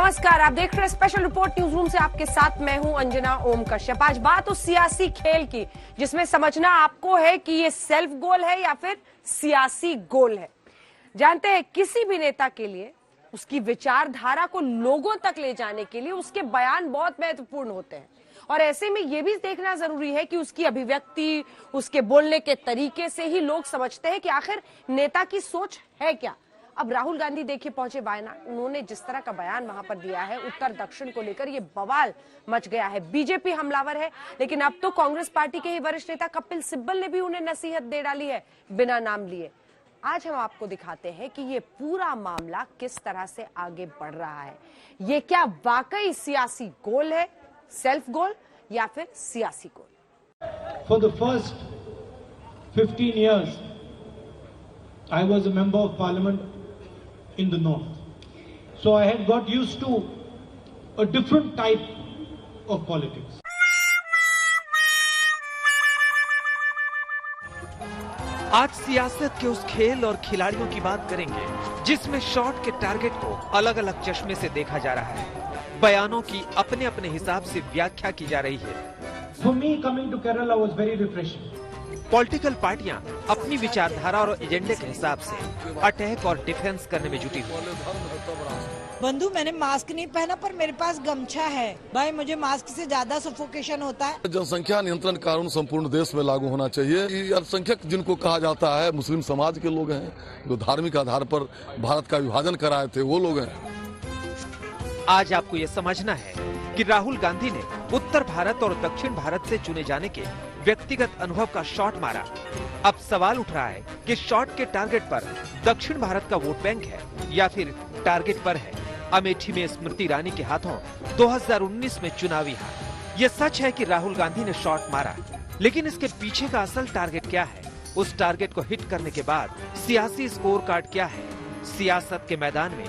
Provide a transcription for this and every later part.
नमस्कार, आप देख रहे हैं स्पेशल रिपोर्ट न्यूज रूम से। आपके साथ मैं हूं अंजना ओम कश्यप। आज बात उस सियासी खेल की जिसमें समझना आपको है कि ये सेल्फ गोल है या फिर सियासी गोल है। जानते हैं, किसी भी नेता के लिए उसकी विचारधारा को लोगों तक ले जाने के लिए उसके बयान बहुत महत्वपूर्ण होते हैं, और ऐसे में यह भी देखना जरूरी है कि उसकी अभिव्यक्ति, उसके बोलने के तरीके से ही लोग समझते हैं कि आखिर नेता की सोच है क्या। अब राहुल गांधी देखिए पहुंचे वायनाड, उन्होंने जिस तरह का बयान वहां पर दिया है उत्तर दक्षिण को लेकर, ये बवाल मच गया है। बीजेपी हमलावर है, लेकिन अब तो कांग्रेस पार्टी के ही वरिष्ठ नेता कपिल सिब्बल ने भी उन्हें नसीहत दे डाली है बिना नाम लिए। आज हम आपको दिखाते हैं कि ये पूरा मामला किस तरह से आगे बढ़ रहा है। ये क्या वाकई सियासी गोल है, सेल्फ गोल, या फिर सियासी goal. For the first 15 years I was a member of parliament in the north, so I had got used to a different type of politics. आज सियासत के उस खेल और खिलाड़ियों की बात करेंगे जिसमें शॉट के टारगेट को अलग अलग चश्मे से देखा जा रहा है, बयानों की अपने अपने हिसाब से व्याख्या की जा रही है। For me, coming to Kerala was very refreshing. Political पार्टियां अपनी विचारधारा और एजेंडे के हिसाब से अटैक और डिफेंस करने में जुटी हुई। बंधु, मैंने मास्क नहीं पहना पर मेरे पास गमछा है। भाई, मुझे मास्क से ज्यादा सफोकेशन होता है। जनसंख्या नियंत्रण कानून संपूर्ण देश में लागू होना चाहिए। अल्पसंख्यक जिनको कहा जाता है, मुस्लिम समाज के लोग हैं जो धार्मिक आधार पर भारत का विभाजन कराए थे, वो लोग हैं। आज आपको ये समझना है कि राहुल गांधी ने उत्तर भारत और दक्षिण भारत से चुने जाने के व्यक्तिगत अनुभव का शॉट मारा। अब सवाल उठ रहा है कि शॉट के टारगेट पर दक्षिण भारत का वोट बैंक है या फिर टारगेट पर है अमेठी में स्मृति ईरानी के हाथों 2019 में चुनावी हार। ये सच है कि राहुल गांधी ने शॉट मारा, लेकिन इसके पीछे का असल टारगेट क्या है? उस टारगेट को हिट करने के बाद सियासी स्कोर कार्ड क्या है? सियासत के मैदान में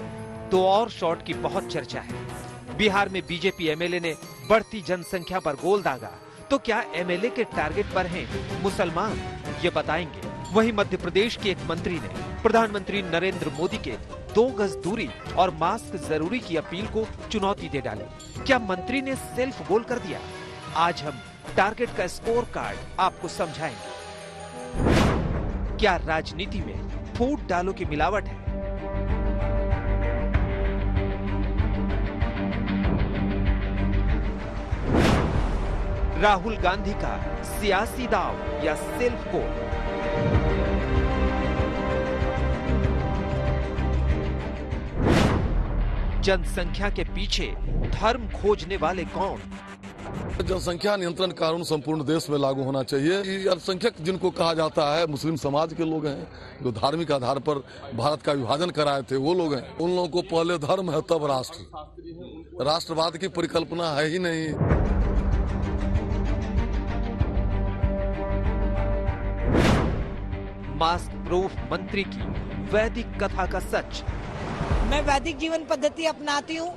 दो और शॉट की बहुत चर्चा है। बिहार में बीजेपी एमएलए ने बढ़ती जनसंख्या पर गोल दागा, तो क्या एमएलए के टारगेट पर हैं मुसलमान? ये बताएंगे। वहीं मध्य प्रदेश के एक मंत्री ने प्रधानमंत्री नरेंद्र मोदी के 2 गज दूरी और मास्क जरूरी की अपील को चुनौती दे डाली। क्या मंत्री ने सेल्फ गोल कर दिया? आज हम टारगेट का स्कोर कार्ड आपको समझाएंगे। क्या राजनीति में फूट डालो की मिलावट है? राहुल गांधी का सियासी दाव या सेल्फ गोल? जनसंख्या के पीछे धर्म खोजने वाले कौन? जनसंख्या नियंत्रण कानून संपूर्ण देश में लागू होना चाहिए। अल्पसंख्यक जिनको कहा जाता है, मुस्लिम समाज के लोग हैं जो धार्मिक आधार पर भारत का विभाजन कराए थे, वो लोग हैं। उन लोगों को पहले धर्म है तब राष्ट्र। राष्ट्रवाद की परिकल्पना है ही नहीं। मास्क प्रूफ मंत्री की वैदिक कथा का सच। मैं वैदिक जीवन पद्धति अपनाती हूँ।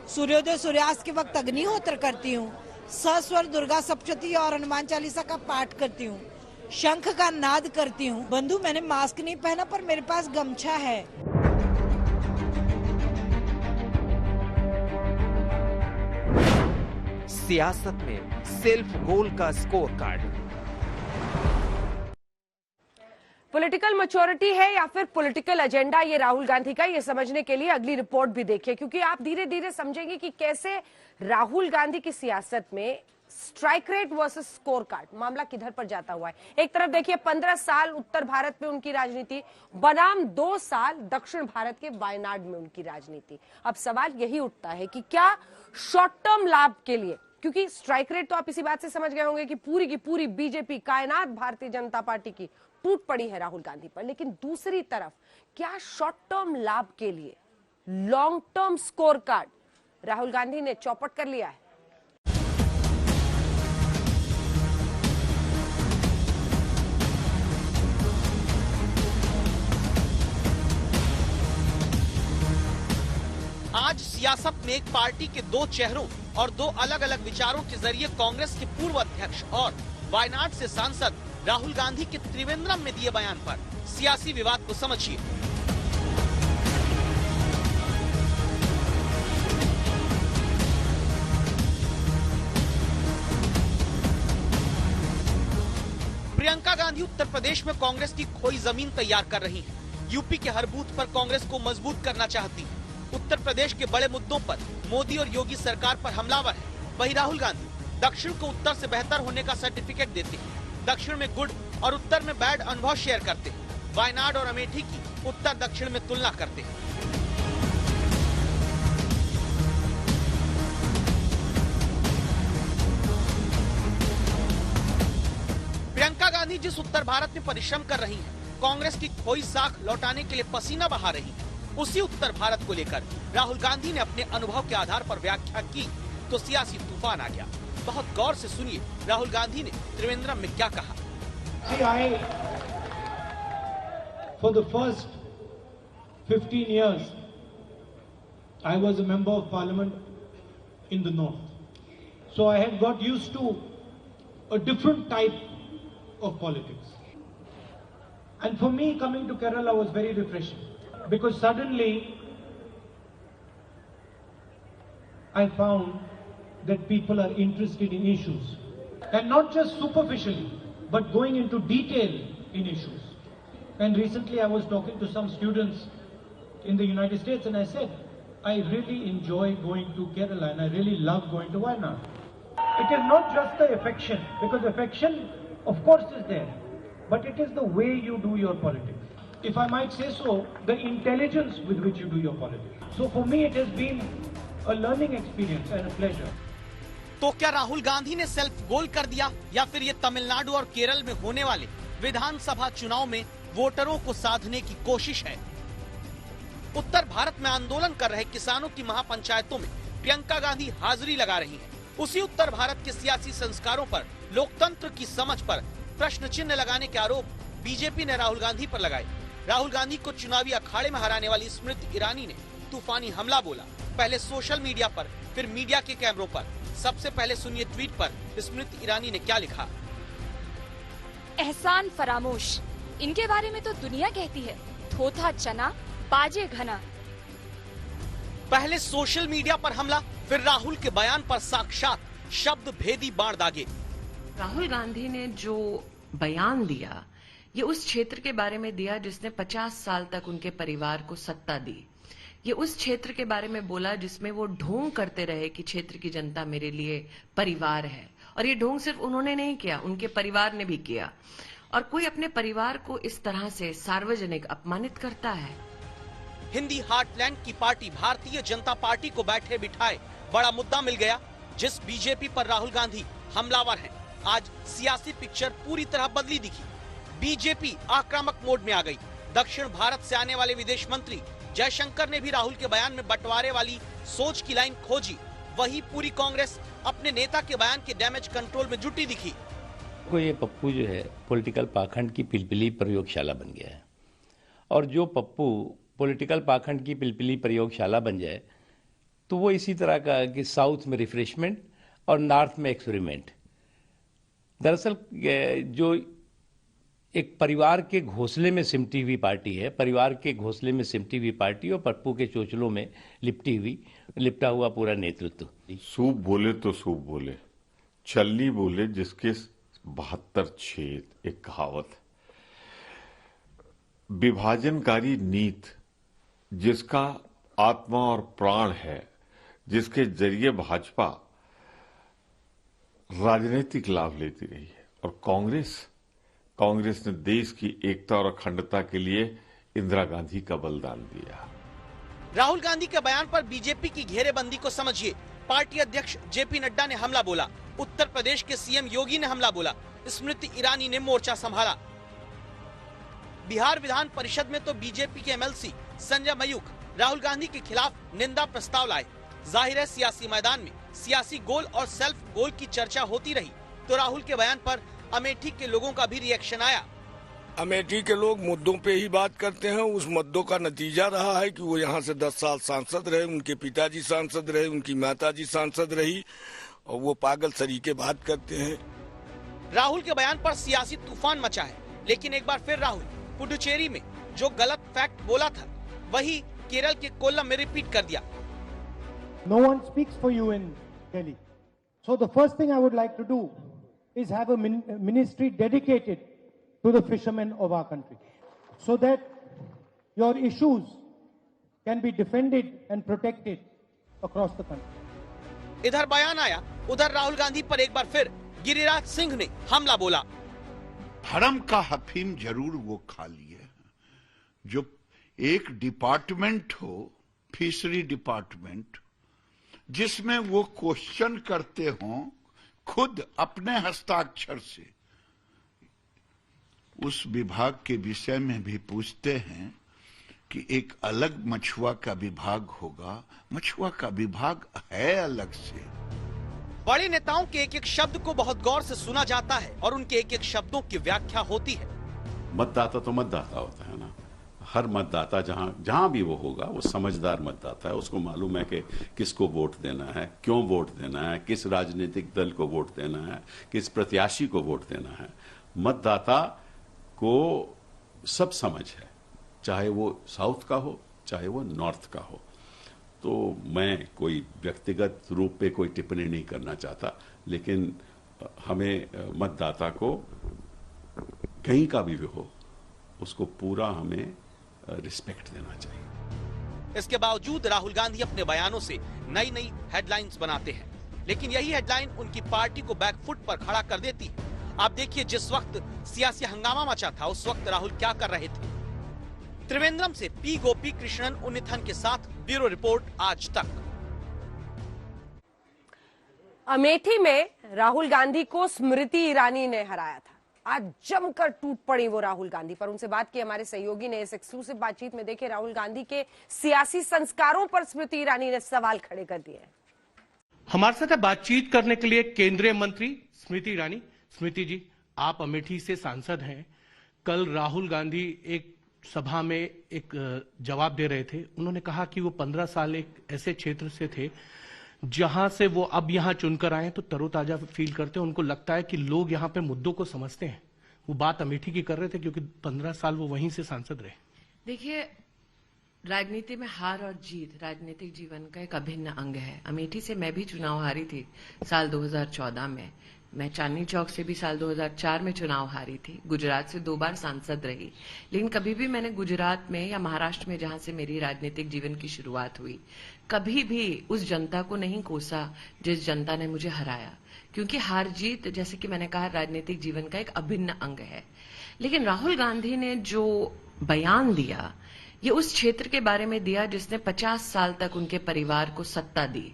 सूर्योदय सूर्यास्त के वक्त अग्निहोत्र करती हूँ। सस्वर दुर्गा सप्तशती और हनुमान चालीसा का पाठ करती हूँ। शंख का नाद करती हूँ। बंधु, मैंने मास्क नहीं पहना पर मेरे पास गमछा है। सियासत में सेल्फ गोल का स्कोर कार्ड। पॉलिटिकल मैच्योरिटी है या फिर पॉलिटिकल एजेंडा ये राहुल गांधी का, ये समझने के लिए अगली रिपोर्ट भी देखिए, क्योंकि आप धीरे धीरे समझेंगे कि कैसे राहुल गांधी की सियासत में strike rate versus score card मामला किधर पर जाता हुआ है। एक तरफ देखिए 15 साल उत्तर भारत में उनकी राजनीति बनाम 2 साल दक्षिण भारत के वायनाड में उनकी राजनीति। अब सवाल यही उठता है कि क्या शॉर्ट टर्म लाभ के लिए, क्योंकि स्ट्राइक रेट तो आप इसी बात से समझ गए होंगे कि पूरी की पूरी बीजेपी कायनात भारतीय जनता पार्टी की टूट पड़ी है राहुल गांधी पर, लेकिन दूसरी तरफ क्या शॉर्ट टर्म लाभ के लिए long term score card Rahul Gandhi ने चौपट कर लिया है? आज सियासत में एक पार्टी के 2 चेहरों और 2 अलग अलग विचारों के जरिए कांग्रेस के पूर्व अध्यक्ष और वायनाड से सांसद राहुल गांधी के त्रिवेंद्रम में दिए बयान पर सियासी विवाद को समझिए। प्रियंका गांधी उत्तर प्रदेश में कांग्रेस की खोई जमीन तैयार कर रही हैं। यूपी के हर बूथ पर कांग्रेस को मजबूत करना चाहती है। उत्तर प्रदेश के बड़े मुद्दों पर मोदी और योगी सरकार पर हमलावर है। वहीं राहुल गांधी दक्षिण को उत्तर से बेहतर होने का सर्टिफिकेट देते हैं। दक्षिण में गुड और उत्तर में बैड अनुभव शेयर करते हैं। वायनाड और अमेठी की उत्तर दक्षिण में तुलना करते हैं। प्रियंका गांधी जिस उत्तर भारत में परिश्रम कर रही हैं, कांग्रेस की खोई साख लौटाने के लिए पसीना बहा रही है, उसी उत्तर भारत को लेकर राहुल गांधी ने अपने अनुभव के आधार पर व्याख्या की तो सियासी तूफान आ गया। बहुत गौर से सुनिए राहुल गांधी ने त्रिवेंद्रम में क्या कहा। For the first 15 years, I was a member of parliament in the north. So I had got used to a different type of politics. And for me, coming to Kerala was very refreshing because suddenly I found that people are interested in issues and not just superficially, but going into detail in issues. And recently I was talking to some students in the United States and I said, I really enjoy going to Kerala and I really love going to Wayanad. It is not just the affection, because affection of course is there, but it is the way you do your politics. If I might say so, the intelligence with which you do your politics. So for me it has been a learning experience and a pleasure. तो क्या राहुल गांधी ने self goal कर दिया या फिर ये तमिलनाडु और केरल में होने वाले विधानसभा चुनाव में वोटरों को साधने की कोशिश है? उत्तर भारत में आंदोलन कर रहे किसानों की महापंचायतों में प्रियंका गांधी हाजिरी लगा रही हैं। उसी उत्तर भारत के सियासी संस्कारों पर, लोकतंत्र की समझ पर प्रश्न चिन्ह लगाने के आरोप बीजेपी ने राहुल गांधी पर लगाए। राहुल गांधी को चुनावी अखाड़े में हराने वाली स्मृति ईरानी ने तूफानी हमला बोला। पहले सोशल मीडिया पर, फिर मीडिया के कैमरों पर। सबसे पहले सुनिए ट्वीट पर स्मृति ईरानी ने क्या लिखा। एहसान फरामोश, इनके बारे में तो दुनिया कहती है थोथा चना बाजे घना। पहले सोशल मीडिया पर हमला, फिर राहुल के बयान पर साक्षात शब्द भेदी बाण दागे। राहुल गांधी ने जो बयान दिया, ये उस क्षेत्र के बारे में दिया जिसने 50 साल तक उनके परिवार को सत्ता दी। ये उस क्षेत्र के बारे में बोला जिसमें वो ढोंग करते रहे कि क्षेत्र की जनता मेरे लिए परिवार है। और ये ढोंग सिर्फ उन्होंने नहीं किया, उनके परिवार ने भी किया। और कोई अपने परिवार को इस तरह से सार्वजनिक अपमानित करता है? हिंदी हार्टलैंड की पार्टी भारतीय जनता पार्टी को बैठे बिठाए बड़ा मुद्दा मिल गया। जिस बीजेपी पर राहुल गांधी हमलावर हैं, आज सियासी पिक्चर पूरी तरह बदली दिखी। बीजेपी आक्रामक मोड में आ गई। दक्षिण भारत से आने वाले विदेश मंत्री जयशंकर ने भी राहुल के बयान में बंटवारे वाली सोच की लाइन खोजी। वही पूरी कांग्रेस अपने नेता के बयान के डैमेज कंट्रोल में जुटी दिखी। ये पप्पू जो है पॉलिटिकल पाखंड की पिलपिली प्रयोगशाला बन गया है। और जो पप्पू पॉलिटिकल पाखंड की पिलपिली प्रयोगशाला बन जाए तो वो इसी तरह का कि साउथ में रिफ्रेशमेंट और नॉर्थ में एक्सपेरिमेंट। दरअसल जो एक परिवार के घोंसले में सिमटी हुई पार्टी है, परिवार के घोंसले में सिमटी हुई पार्टी और पप्पू के चोचलों में लिपटा हुआ पूरा नेतृत्व। सूप बोले तो सूप बोले, छलनी बोले जिसके 72 छेद, एक कहावत। विभाजनकारी नीति जिसका आत्मा और प्राण है, जिसके जरिए भाजपा राजनीतिक लाभ लेती रही है। और कांग्रेस ने देश की एकता और अखंडता के लिए इंदिरा गांधी का बलिदान दिया। राहुल गांधी के बयान पर बीजेपी की घेरेबंदी को समझिए। पार्टी अध्यक्ष जेपी नड्डा ने हमला बोला, उत्तर प्रदेश के सीएम योगी ने हमला बोला, स्मृति ईरानी ने मोर्चा संभाला। बिहार विधान परिषद में तो बीजेपी के एमएलसी संजय मयूख राहुल गांधी के खिलाफ निंदा प्रस्ताव लाए। जाहिर है सियासी मैदान में सियासी गोल और सेल्फ गोल की चर्चा होती रही तो राहुल के बयान पर अमेठी के लोगों का भी रिएक्शन आया। अमेठी के लोग मुद्दों पे ही बात करते हैं। उस मुद्दों का नतीजा रहा है कि वो यहाँ से 10 साल सांसद रहे, उनके पिताजी सांसद रहे, उनकी माताजी सांसद रही, और वो पागल तरीके बात करते हैं। राहुल के बयान पर सियासी तूफान मचा है, लेकिन एक बार फिर राहुल पुडुचेरी में जो गलत फैक्ट बोला था वही केरल के कोल्लम में रिपीट कर दिया। No one speaks for you in Delhi. So the first thing I would like to do is have a ministry dedicated to the fishermen of our country, so that your issues can be defended and protected across the country. इधर बयान आया, उधर राहुल गांधी पर एक बार फिर गिरिराज सिंह ने हमला बोला। हरम का हफीम जरूर वो खा लिए जो एक डिपार्टमेंट हो, फिशरी डिपार्टमेंट, जिसमें वो क्वेश्चन करते हों खुद अपने हस्ताक्षर से, उस विभाग के विषय में भी पूछते हैं कि एक अलग मछुआ का विभाग होगा। मछुआ का विभाग है अलग से। बड़े नेताओं के एक एक शब्द को बहुत गौर से सुना जाता है और उनके एक एक शब्दों की व्याख्या होती है। मतदाता तो मतदाता होता है ना, हर मतदाता जहां भी वो होगा वो समझदार मतदाता है। उसको मालूम है कि किसको वोट देना है, क्यों वोट देना है, किस राजनीतिक दल को वोट देना है, किस प्रत्याशी को वोट देना है। मतदाता को सब समझ है, चाहे वो साउथ का हो चाहे वो नॉर्थ का हो। तो मैं कोई व्यक्तिगत रूप पे कोई टिप्पणी नहीं करना चाहता, लेकिन हमें मतदाता को कहीं का भी हो उसको पूरा हमें रिस्पेक्ट देना चाहिए। इसके बावजूद राहुल गांधी अपने बयानों से नई नई हेडलाइंस बनाते हैं, लेकिन यही हेडलाइन उनकी पार्टी को बैकफुट पर खड़ा कर देती है। आप देखिए, जिस वक्त सियासी हंगामा मचा था उस वक्त राहुल क्या कर रहे थे। त्रिवेंद्रम से पी गोपी कृष्णन उन्नीथन के साथ ब्यूरो रिपोर्ट आज तक। अमेठी में राहुल गांधी को स्मृति ईरानी ने हराया था। आज जमकर टूट पड़ी वो राहुल गांधी पर। उनसे बात की हमारे सहयोगी ने। इस एक्सक्लूसिव बातचीत में देखे राहुल गांधी के सियासी संस्कारों पर स्मृति ईरानी ने सवाल खड़े कर दिए। हमारे साथ बातचीत करने के लिए केंद्रीय मंत्री स्मृति ईरानी। स्मृति जी, आप अमेठी से सांसद हैं। कल राहुल गांधी एक सभा में एक जवाब दे रहे थे। उन्होंने कहा कि वो 15 साल एक ऐसे क्षेत्र से थे जहां से वो अब यहां चुनकर आए तो तरोताजा फील करते हैं। उनको लगता है कि लोग यहां पे मुद्दों को समझते हैं। वो बात अमेठी की कर रहे थे क्योंकि 15 साल वो वहीं से सांसद रहे। देखिए, राजनीति में हार और जीत राजनीतिक जीवन का एक अभिन्न अंग है। अमेठी से मैं भी चुनाव हारी थी साल 2014 में। मैं चांदनी चौक से भी साल 2004 में चुनाव हारी थी। गुजरात से 2 बार सांसद रही, लेकिन कभी भी मैंने गुजरात में या महाराष्ट्र में, जहां से मेरी राजनीतिक जीवन की शुरुआत हुई, कभी भी उस जनता को नहीं कोसा जिस जनता ने मुझे हराया। क्योंकि हार जीत, जैसे कि मैंने कहा, राजनीतिक जीवन का एक अभिन्न अंग है। लेकिन राहुल गांधी ने जो बयान दिया, ये उस क्षेत्र के बारे में दिया जिसने 50 साल तक उनके परिवार को सत्ता दी।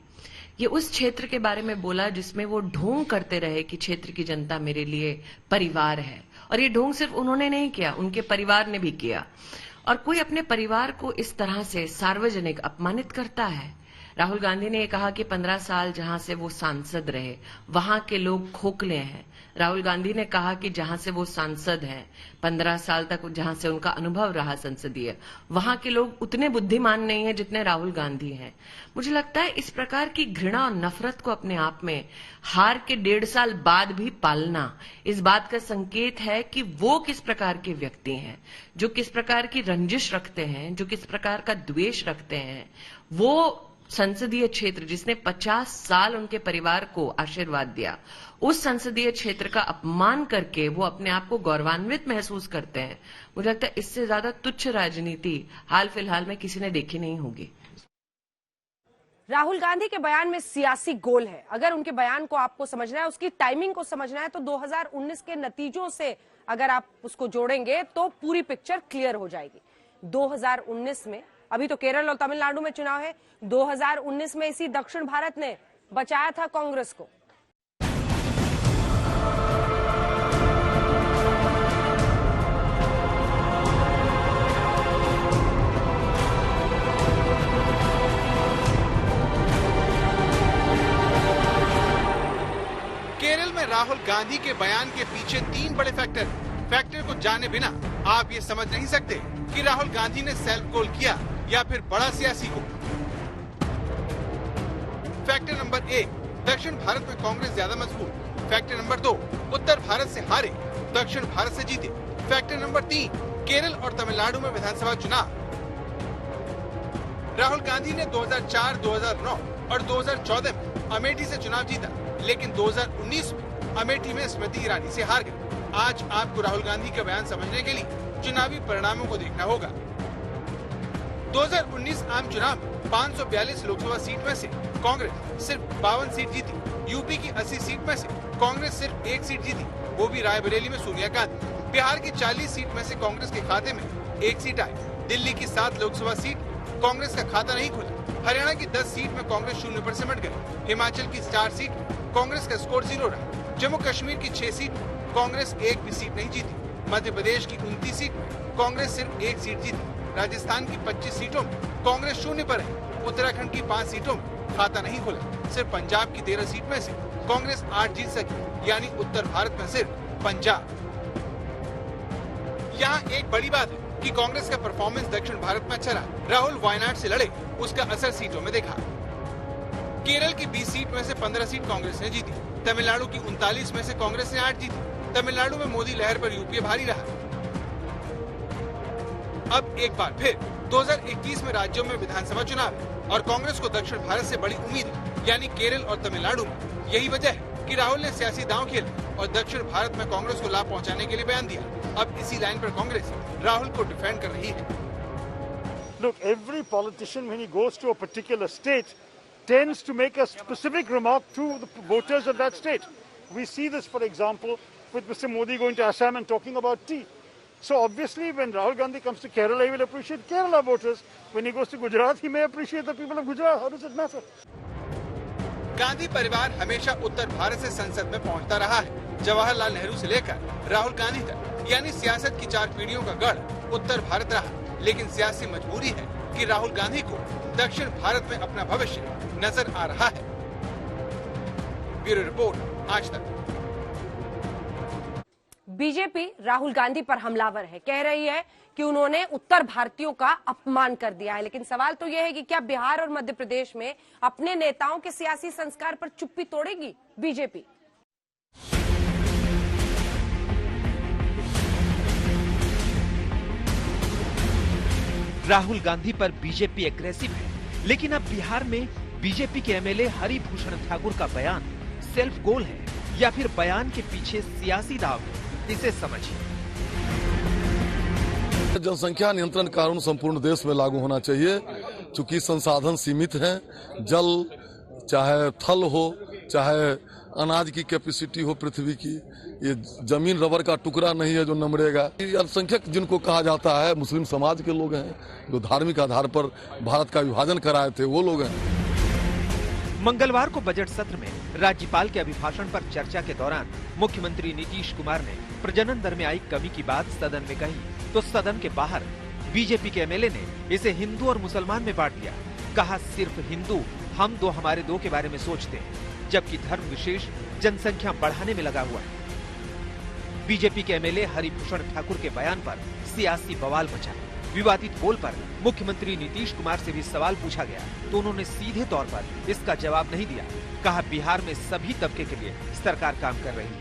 ये उस क्षेत्र के बारे में बोला जिसमें वो ढोंग करते रहे कि क्षेत्र की जनता मेरे लिए परिवार है। और ये ढोंग सिर्फ उन्होंने नहीं किया, उनके परिवार ने भी किया। और कोई अपने परिवार को इस तरह से सार्वजनिक अपमानित करता है? राहुल गांधी ने कहा कि 15 साल जहां से वो सांसद रहे वहां के लोग खोखले हैं। राहुल गांधी ने कहा कि जहां से वो सांसद हैं, 15 साल तक जहां से उनका अनुभव रहा संसदीय, वहां के लोग उतने बुद्धिमान नहीं हैं जितने राहुल गांधी हैं। मुझे लगता है इस प्रकार की घृणा और नफरत को अपने आप में हार के 1.5 साल बाद भी पालना इस बात का संकेत है कि वो किस प्रकार के व्यक्ति हैं, जो किस प्रकार की रंजिश रखते हैं, जो किस प्रकार का द्वेष रखते हैं। वो संसदीय क्षेत्र जिसने 50 साल उनके परिवार को आशीर्वाद दिया, उस संसदीय क्षेत्र का अपमान करके वो अपने आप को गौरवान्वित महसूस करते हैं। मुझे लगता है इससे ज्यादा तुच्छ राजनीति हाल फिलहाल में किसी ने देखी नहीं होगी। राहुल गांधी के बयान में सियासी गोल है। अगर उनके बयान को आपको समझना है, उसकी टाइमिंग को समझना है, तो 2019 के नतीजों से अगर आप उसको जोड़ेंगे तो पूरी पिक्चर क्लियर हो जाएगी। 2019 में, अभी तो केरल और तमिलनाडु में चुनाव है, 2019 में इसी दक्षिण भारत ने बचाया था कांग्रेस को। केरल में राहुल गांधी के बयान के पीछे 3 बड़े फैक्टर को जाने बिना आप ये समझ नहीं सकते कि राहुल गांधी ने सेल्फ गोल किया या फिर बड़ा सियासी गोल। फैक्टर नंबर 1, दक्षिण भारत में कांग्रेस ज्यादा मजबूत। फैक्टर नंबर 2, उत्तर भारत से हारे, दक्षिण भारत से जीते। फैक्टर नंबर 3, केरल और तमिलनाडु में विधानसभा चुनाव। राहुल गांधी ने 2004, 2009 और 2014 में अमेठी से चुनाव जीता, लेकिन 2019 में अमेठी में स्मृति ईरानी से हार गए। आज आपको राहुल गांधी का बयान समझने के लिए चुनावी परिणामों को देखना होगा। 2019 आम चुनाव में 542 लोकसभा सीट में से कांग्रेस सिर्फ 52 सीट जीती। यूपी की 80 सीट में से कांग्रेस सिर्फ 1 सीट जीती, वो भी रायबरेली में सोनिया गांधी। बिहार की 40 सीट में से कांग्रेस के खाते में 1 सीट आई। दिल्ली की 7 लोकसभा सीट कांग्रेस का खाता नहीं खुला। हरियाणा की 10 सीट में कांग्रेस 0 पर सिमट गई। हिमाचल की 4 सीट कांग्रेस का स्कोर 0 रहा। जम्मू कश्मीर की 6 सीट कांग्रेस 1 भी सीट नहीं जीती। मध्य प्रदेश की 29 सीट में कांग्रेस सिर्फ 1 सीट जीती। राजस्थान की 25 सीटों में कांग्रेस 0 पर है। उत्तराखंड की 5 सीटों में खाता नहीं खुला। सिर्फ पंजाब की 13 सीट में से कांग्रेस 8 जीत सकी, यानी उत्तर भारत में सिर्फ पंजाब। यहाँ एक बड़ी बात है कि कांग्रेस का परफॉर्मेंस दक्षिण भारत में अच्छा रहा। राहुल वायनाड से लड़े, उसका असर सीटों में देखा। केरल की 20 सीट में से 15 सीट कांग्रेस ने जीती। तमिलनाडु की 39 में से कांग्रेस ने 8 जीती। तमिलनाडु में मोदी लहर पर यूपीए भारी रहा। अब एक बार फिर 2021 में राज्यों में विधानसभा चुनाव है और कांग्रेस को दक्षिण भारत से बड़ी उम्मीद है, यानी केरल और तमिलनाडु में। यही वजह है कि राहुल ने सियासी दांव खेले और दक्षिण भारत में कांग्रेस को लाभ पहुंचाने के लिए बयान दिया। अब इसी लाइन पर कांग्रेस राहुल को डिफेंड कर रही है। Look, every politician when he goes to a particular state tends to make a specific remark to the voters of that state. We see this, for example, with Mr. Modi going to Assam and talking about tea. So obviously when Rahul Gandhi comes to Kerala, he will appreciate Kerala voters. When he goes to Gujarat, he may appreciate the people of Gujarat. How does it matter? Gandhi परिवार हमेशा उत्तर भारत से संसद में पहुंचता रहा है। जवाहरलाल नेहरू से लेकर राहुल गांधी तक, यानी सियासत की 4 पीढ़ियों का गढ़ उत्तर भारत रहा। लेकिन सियासी मजबूरी है कि राहुल गांधी को दक्षिण भारत में अपना भविष्य नजर आ रहा है। ब्यूरो रिपोर्ट, आज तक। बीजेपी राहुल गांधी पर हमलावर है, कह रही है कि उन्होंने उत्तर भारतीयों का अपमान कर दिया है। लेकिन सवाल तो यह है कि क्या बिहार और मध्य प्रदेश में अपने नेताओं के सियासी संस्कार पर चुप्पी तोड़ेगी बीजेपी? राहुल गांधी पर बीजेपी एग्रेसिव है, लेकिन अब बिहार में बीजेपी के एमएलए हरिभूषण ठाकुर का बयान सेल्फ गोल है या फिर बयान के पीछे सियासी दांव है, इसे समझिए। जनसंख्या नियंत्रण कानून संपूर्ण देश में लागू होना चाहिए। चूंकि संसाधन सीमित हैं, जल चाहे थल हो, चाहे अनाज की कैपेसिटी हो पृथ्वी की, ये जमीन रबर का टुकड़ा नहीं है जो नमड़ेगा। अल्पसंख्यक जिनको कहा जाता है मुस्लिम समाज के लोग हैं, जो धार्मिक आधार पर भारत का विभाजन कराए थे, वो लोग हैं। मंगलवार को बजट सत्र में राज्यपाल के अभिभाषण पर चर्चा के दौरान मुख्यमंत्री नीतीश कुमार ने प्रजनन दर में आई कमी की बात सदन में कही, तो सदन के बाहर बीजेपी के एमएलए ने इसे हिंदू और मुसलमान में बांट दिया। कहा सिर्फ हिंदू हम दो हमारे दो के बारे में सोचते हैं, जबकि धर्म विशेष जनसंख्या बढ़ाने में लगा हुआ है। बीजेपी के एमएलए हरिभूषण ठाकुर के बयान पर सियासी बवाल मचा। विवादित बोल पर मुख्यमंत्री नीतीश कुमार से भी सवाल पूछा गया तो उन्होंने सीधे तौर पर इसका जवाब नहीं दिया। कहा बिहार में सभी तबके के लिए सरकार काम कर रही है।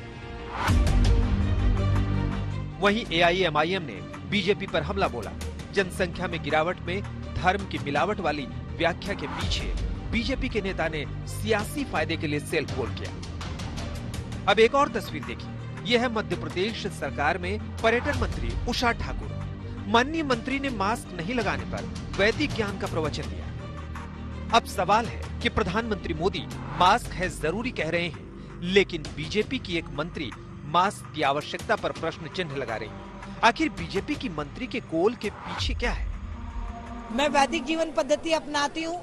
वहीं एआईएमआईएम ने बीजेपी पर हमला बोला। जनसंख्या में गिरावट में धर्म की मिलावट वाली व्याख्या के पीछे बीजेपी के नेता ने सियासी फायदे के लिए सेल्फ गोल किया। अब एक और तस्वीर देखिए। यह है मध्य प्रदेश सरकार में पर्यटन मंत्री उषा ठाकुर। माननीय मंत्री ने मास्क नहीं लगाने पर वैदिक ज्ञान का प्रवचन दिया। अब सवाल है कि प्रधानमंत्री मोदी मास्क है जरूरी कह रहे हैं, लेकिन बीजेपी की एक मंत्री मास्क की आवश्यकता पर प्रश्न चिन्ह लगा रही है। आखिर बीजेपी की मंत्री के गोल के पीछे क्या है? मैं वैदिक जीवन पद्धति अपनाती हूँ।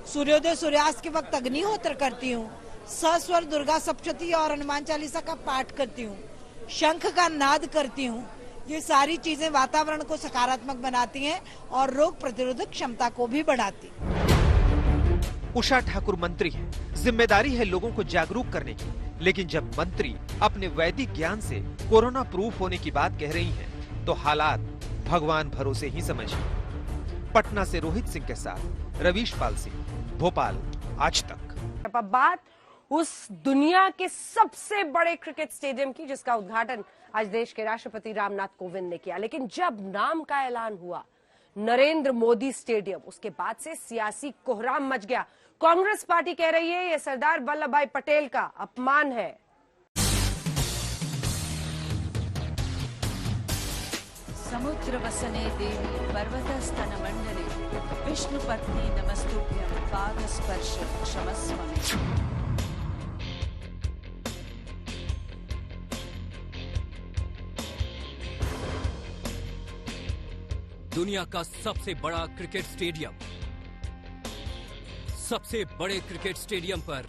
सूर्योदय सूर्यास्त के वक्त अग्निहोत्र करती हूँ। सस्वर दुर्गा सप्तशती और हनुमान चालीसा का पाठ करती हूँ। शंख का नाद करती हूँ। ये सारी चीजें वातावरण को सकारात्मक बनाती हैं और रोग प्रतिरोधक क्षमता को भी बढ़ाती। उषा ठाकुर मंत्री है, जिम्मेदारी है लोगों को जागरूक करने की। लेकिन जब मंत्री अपने वैदिक ज्ञान से कोरोना प्रूफ होने की बात कह रही हैं, तो हालात भगवान भरोसे ही समझिए। पटना से रोहित सिंह के साथ रवीश पाल सिंह, भोपाल, आज तक। अब बात उस दुनिया के सबसे बड़े क्रिकेट स्टेडियम की जिसका उद्घाटन आज देश के राष्ट्रपति रामनाथ कोविंद ने किया। लेकिन जब नाम का ऐलान हुआ नरेंद्र मोदी स्टेडियम, उसके बाद से सियासी कोहराम मच गया। कांग्रेस पार्टी कह रही है यह सरदार वल्लभ भाई पटेल का अपमान है। समुद्रवसने देवी पर्वतस्तनमण्डले विष्णुपत्नी नमस्तुभ्यं पादस्पर्श क्षमस्व मे। दुनिया का सबसे बड़ा क्रिकेट स्टेडियम, सबसे बड़े क्रिकेट स्टेडियम पर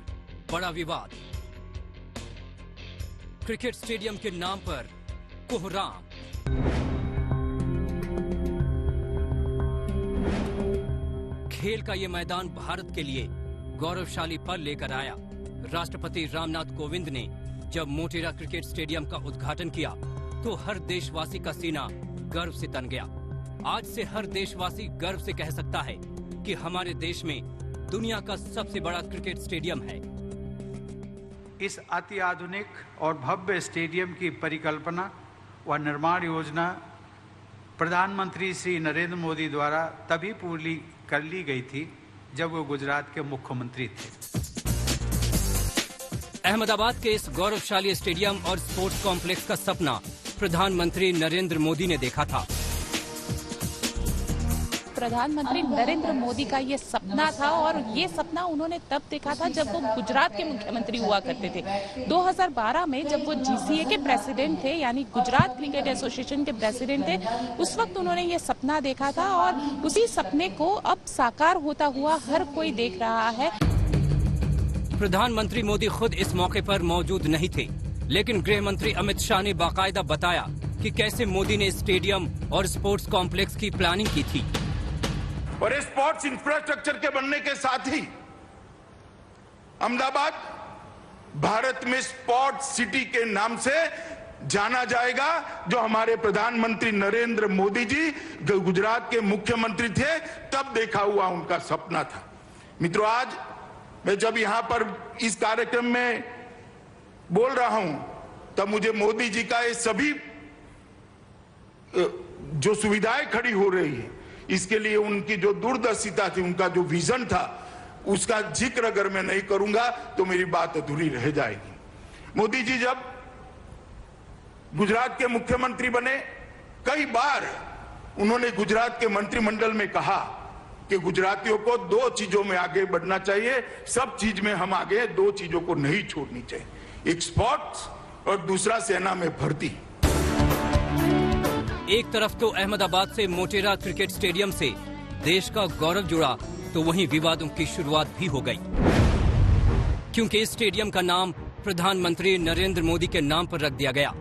बड़ा विवाद। क्रिकेट स्टेडियम के नाम पर कोहराम। खेल का यह मैदान भारत के लिए गौरवशाली पल लेकर आया। राष्ट्रपति रामनाथ कोविंद ने जब मोटेरा क्रिकेट स्टेडियम का उद्घाटन किया तो हर देशवासी का सीना गर्व से तन गया। आज से हर देशवासी गर्व से कह सकता है कि हमारे देश में दुनिया का सबसे बड़ा क्रिकेट स्टेडियम है। इस अति आधुनिक और भव्य स्टेडियम की परिकल्पना व निर्माण योजना प्रधानमंत्री श्री नरेंद्र मोदी द्वारा तभी पूरी कर ली गई थी जब वो गुजरात के मुख्यमंत्री थे। अहमदाबाद के इस गौरवशाली स्टेडियम और स्पोर्ट्स कॉम्प्लेक्स का सपना प्रधानमंत्री नरेंद्र मोदी ने देखा था। प्रधानमंत्री नरेंद्र मोदी का ये सपना था और ये सपना उन्होंने तब देखा था जब वो गुजरात के मुख्यमंत्री हुआ करते थे। 2012 में जब वो GCA के प्रेसिडेंट थे, यानी गुजरात क्रिकेट एसोसिएशन के प्रेसिडेंट थे, उस वक्त उन्होंने ये सपना देखा था और उसी सपने को अब साकार होता हुआ हर कोई देख रहा है। प्रधानमंत्री मोदी खुद इस मौके पर मौजूद नहीं थे, लेकिन गृह मंत्री अमित शाह ने बाकायदा बताया कि कैसे मोदी ने स्टेडियम और स्पोर्ट्स कॉम्प्लेक्स की प्लानिंग की थी। और स्पोर्ट्स इंफ्रास्ट्रक्चर के बनने के साथ ही अहमदाबाद भारत में स्पोर्ट्स सिटी के नाम से जाना जाएगा, जो हमारे प्रधानमंत्री नरेंद्र मोदी जी गुजरात के मुख्यमंत्री थे तब देखा हुआ उनका सपना था। मित्रों, आज मैं जब यहां पर इस कार्यक्रम में बोल रहा हूं तब मुझे मोदी जी का ये सभी जो सुविधाएं खड़ी हो रही है, इसके लिए उनकी जो दूरदर्शिता थी, उनका जो विजन था, उसका जिक्र अगर मैं नहीं करूंगा तो मेरी बात अधूरी रह जाएगी। मोदी जी जब गुजरात के मुख्यमंत्री बने, कई बार उन्होंने गुजरात के मंत्रिमंडल में कहा कि गुजरातियों को दो चीजों में आगे बढ़ना चाहिए, सब चीज में हम आगे, दो चीजों को नहीं छोड़नी चाहिए, एक स्पोर्ट्स और दूसरा सेना में भर्ती। एक तरफ तो अहमदाबाद से मोटेरा क्रिकेट स्टेडियम से देश का गौरव जुड़ा, तो वहीं विवादों की शुरुआत भी हो गई, क्योंकि इस स्टेडियम का नाम प्रधानमंत्री नरेंद्र मोदी के नाम पर रख दिया गया।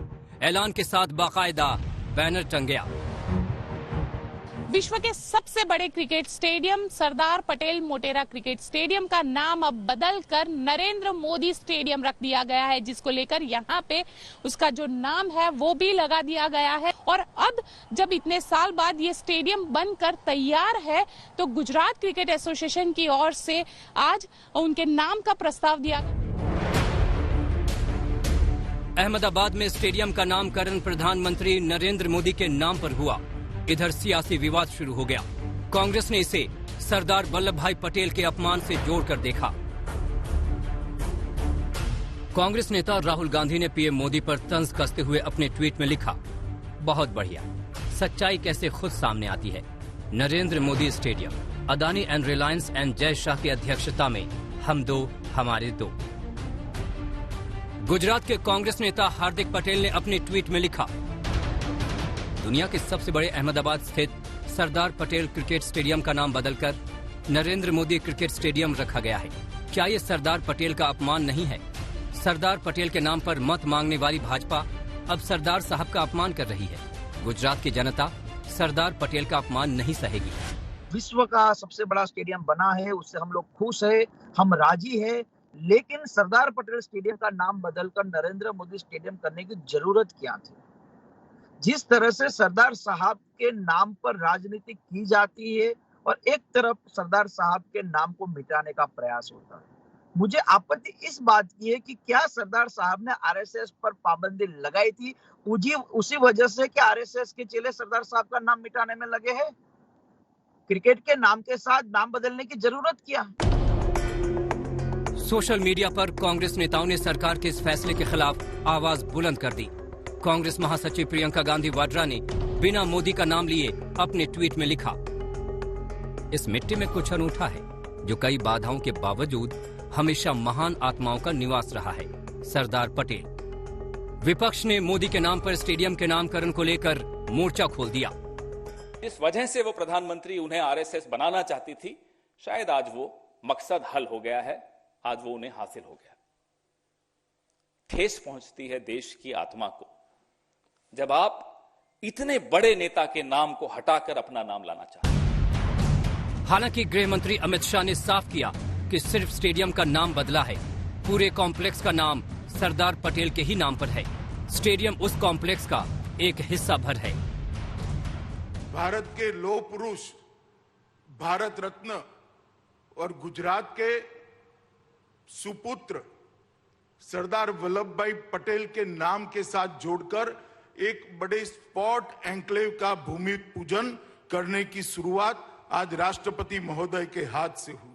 ऐलान के साथ बाकायदा बैनर टंग गया। विश्व के सबसे बड़े cricket stadium Sardar Patel Motera cricket stadium का नाम अब बदलकर नरेंद्र मोदी स्टेडियम रख दिया गया है, जिसको लेकर यहाँ पे उसका जो नाम है वो भी लगा दिया गया है। और अब जब इतने साल बाद ये स्टेडियम बनकर तैयार है तो गुजरात क्रिकेट एसोसिएशन की ओर से आज उनके नाम का प्रस्ताव दिया गया। अहमदाबाद में स्टेडियम का नामकरण प्रधानमंत्री नरेंद्र मोदी के नाम पर हुआ। इधर सियासी विवाद शुरू हो गया। कांग्रेस ने इसे सरदार वल्लभ भाई पटेल के अपमान से जोड़कर देखा। कांग्रेस नेता राहुल गांधी ने पीएम मोदी पर तंज कसते हुए अपने ट्वीट में लिखा, बहुत बढ़िया, सच्चाई कैसे खुद सामने आती है। Narendra Modi stadium, Adani and Reliance and Jay Shah की अध्यक्षता में हम दो हमारे दो। गुजरात के कांग्रेस नेता हार्दिक पटेल ने अपने ट्वीट में लिखा, दुनिया के सबसे बड़े अहमदाबाद स्थित सरदार पटेल क्रिकेट स्टेडियम का नाम बदलकर नरेंद्र मोदी क्रिकेट स्टेडियम रखा गया है। क्या ये सरदार पटेल का अपमान नहीं है? सरदार पटेल के नाम पर मत मांगने वाली भाजपा अब सरदार साहब का अपमान कर रही है। गुजरात की जनता सरदार पटेल का अपमान नहीं सहेगी। विश्व का सबसे बड़ा स्टेडियम बना है, उससे हम लोग खुश है, हम राजी है, लेकिन सरदार पटेल स्टेडियम का नाम बदलकर नरेंद्र मोदी स्टेडियम करने की जरूरत क्या थी? जिस तरह से सरदार साहब के नाम पर राजनीति की जाती है और एक तरफ सरदार साहब के नाम को मिटाने का प्रयास होता है, मुझे आपत्ति इस बात की है कि क्या सरदार साहब ने आरएसएस पर पाबंदी लगाई थी उसी वजह से कि आरएसएस के चेले सरदार साहब का नाम मिटाने में लगे हैं? क्रिकेट के नाम के साथ नाम बदलने की जरूरत क्या? सोशल मीडिया पर कांग्रेस नेताओं ने सरकार के इस फैसले के खिलाफ आवाज बुलंद कर दी। कांग्रेस महासचिव प्रियंका गांधी वाड्रा ने बिना मोदी का नाम लिए अपने ट्वीट में लिखा, इस मिट्टी में कुछ अनूठा है जो कई बाधाओं के बावजूद हमेशा महान आत्माओं का निवास रहा है, सरदार पटेल। विपक्ष ने मोदी के नाम पर स्टेडियम के नामकरण को लेकर मोर्चा खोल दिया। जिस वजह से वो प्रधानमंत्री उन्हें आरएसएस बनाना चाहती थी, शायद आज वो मकसद हल हो गया है, आज वो उन्हें हासिल हो गया। ठेस पहुंचती है देश की आत्मा को जब आप इतने बड़े नेता के नाम को हटाकर अपना नाम लाना चाहते हैं। हालांकि गृह मंत्री अमित शाह ने साफ किया कि सिर्फ स्टेडियम का नाम बदला है, पूरे कॉम्प्लेक्स का नाम सरदार पटेल के ही नाम पर है। स्टेडियम उस कॉम्प्लेक्स का एक हिस्सा भर है। भारत के लौह पुरुष, भारत रत्न और गुजरात के सुपुत्र सरदार वल्लभ भाई पटेल के नाम के साथ जोड़कर एक बड़े स्पोर्ट एन्क्लेव का भूमि पूजन करने की शुरुआत आज राष्ट्रपति महोदय के हाथ से हुई।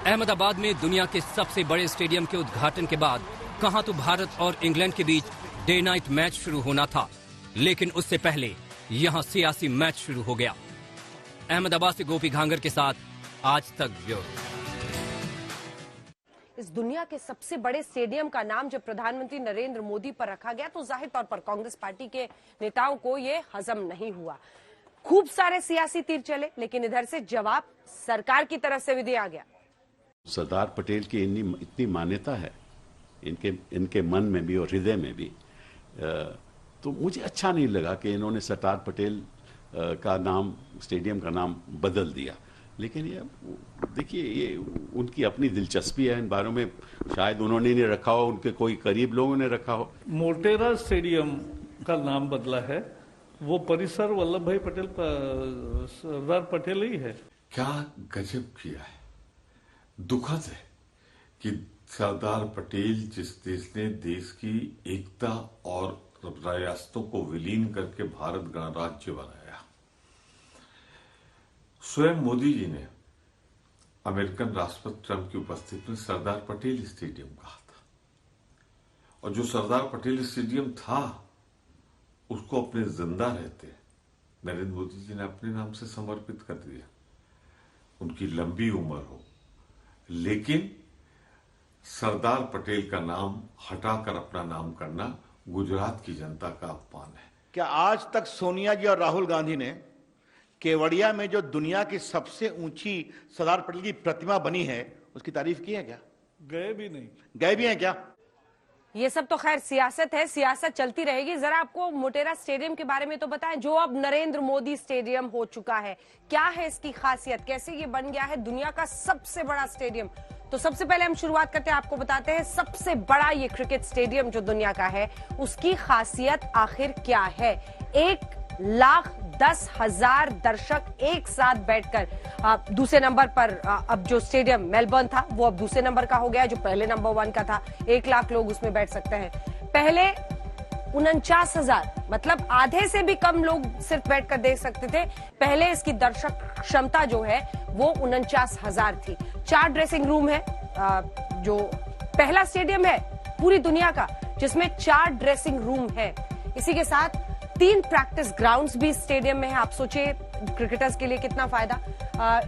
अहमदाबाद में दुनिया के सबसे बड़े स्टेडियम के उद्घाटन के बाद कहां तो भारत और इंग्लैंड के बीच डे नाइट मैच शुरू होना था, लेकिन उससे पहले यहां सियासी मैच शुरू हो गया। अहमदाबाद से गोपी घांगर के साथ आज तक ब्यूरो। इस दुनिया के सबसे बड़े स्टेडियम का नाम जब प्रधानमंत्री नरेंद्र मोदी पर रखा गया तो जाहिर तौर पर कांग्रेस पार्टी के नेताओं को ये हजम नहीं हुआ। खूब सारे सियासी तीर चले, लेकिन इधर से जवाब सरकार की तरफ से भी दिया गया। सरदार पटेल की इतनी मान्यता है इनके मन में भी और हृदय में भी, तो मुझे अच्छा नहीं लगा कि इन्होंने सरदार पटेल का नाम, स्टेडियम का नाम बदल दिया। लेकिन ये देखिए, ये उनकी अपनी दिलचस्पी है इन बारों में, शायद उन्होंने नहीं रखा हो, उनके कोई करीब लोगों ने रखा हो। मोटेरा स्टेडियम का नाम बदला है, वो परिसर वल्लभ भाई पटेल, सरदार पटेल ही है। क्या गजब किया है, दुखद है कि सरदार पटेल जिस देश ने देश की एकता और रियासतों को विलीन करके भारत गणराज्य बनाया, स्वयं मोदी जी ने अमेरिकन राष्ट्रपति ट्रंप की उपस्थिति में सरदार पटेल स्टेडियम कहा था, और जो सरदार पटेल स्टेडियम था उसको अपने जिंदा रहते नरेंद्र मोदी जी ने अपने नाम से समर्पित कर दिया। उनकी लंबी उम्र हो, लेकिन सरदार पटेल का नाम हटाकर अपना नाम करना गुजरात की जनता का अपमान है। क्या आज तक सोनिया जी और राहुल गांधी ने केवड़िया में जो दुनिया की सबसे ऊंची सरदार पटेल की प्रतिमा बनी है उसकी तारीफ की है क्या? गए भी नहीं। गए भी हैं क्या? ये सब तो खैर सियासत है, सियासत चलती रहेगी। जरा आपको मोटेरा स्टेडियम के बारे में तो बताएं, जो अब नरेंद्र मोदी स्टेडियम हो चुका है। क्या है इसकी खासियत, कैसे ये बन गया है दुनिया का सबसे बड़ा स्टेडियम? तो सबसे पहले हम शुरुआत करते हैं, आपको बताते हैं सबसे बड़ा ये क्रिकेट स्टेडियम जो दुनिया का है उसकी खासियत आखिर क्या है। 1,10,000 दर्शक एक साथ बैठकर, दूसरे नंबर पर अब जो स्टेडियम मेलबर्न था वो अब दूसरे नंबर का हो गया, जो पहले नंबर 1 का था। 1 लाख लोग उसमें बैठ सकते हैं। पहले 49,000, मतलब आधे से भी कम लोग सिर्फ बैठकर देख सकते थे। पहले इसकी दर्शक क्षमता जो है वो 49,000 थी। 4 ड्रेसिंग रूम है, जो पहला स्टेडियम है पूरी दुनिया का जिसमें 4 ड्रेसिंग रूम है। इसी के साथ 3 प्रैक्टिस ग्राउंड्स भी स्टेडियम में है। आप सोचिए क्रिकेटर्स के लिए कितना फायदा।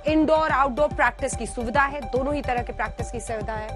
इंडोर आउटडोर प्रैक्टिस की सुविधा है, दोनों ही तरह के प्रैक्टिस की सुविधा है।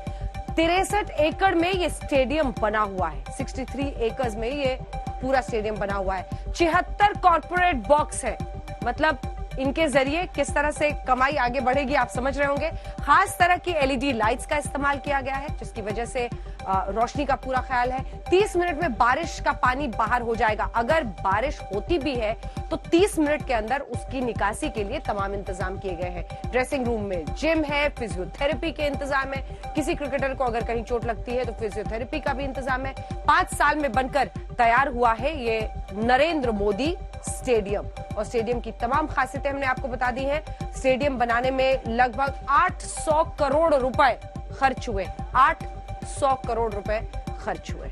63 एकड़ में ये स्टेडियम बना हुआ है। 63 एकड़ में ये पूरा स्टेडियम बना हुआ है। 76 कॉर्पोरेट बॉक्स है, मतलब इनके जरिए किस तरह से कमाई आगे बढ़ेगी आप समझ रहे होंगे। खास तरह की LED लाइट्स का इस्तेमाल किया गया है जिसकी वजह से रोशनी का पूरा ख्याल है। 30 मिनट में बारिश का पानी बाहर हो जाएगा। अगर बारिश होती भी है तो 30 मिनट के अंदर उसकी निकासी के लिए तमाम इंतजाम किए गए हैं। ड्रेसिंग रूम में जिम है, फिजियोथेरेपी के इंतजाम है। किसी क्रिकेटर को अगर कहीं चोट लगती है तो फिजियोथेरेपी का भी इंतजाम है। 5 साल में बनकर तैयार हुआ है ये नरेंद्र मोदी स्टेडियम, और स्टेडियम की तमाम खासियतें हमने आपको बता दी हैं। स्टेडियम बनाने में लगभग 800 करोड़ रुपए खर्च हुए। 800 करोड़ रुपए खर्च हुए।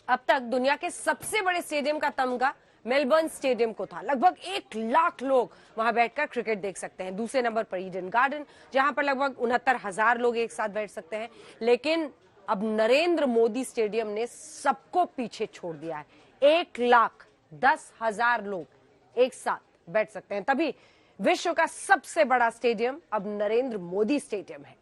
अब तक दुनिया के सबसे बड़े स्टेडियम का तमगा मेलबर्न स्टेडियम को था। लगभग 1 लाख लोग वहां बैठकर क्रिकेट देख सकते हैं। दूसरे नंबर पर ईडन गार्डन, जहां पर लगभग 69,000 लोग एक साथ बैठ सकते हैं। लेकिन अब नरेंद्र मोदी स्टेडियम ने सबको पीछे छोड़ दिया है। 1,10,000 लोग एक साथ बैठ सकते हैं, तभी विश्व का सबसे बड़ा स्टेडियम अब नरेंद्र मोदी स्टेडियम है।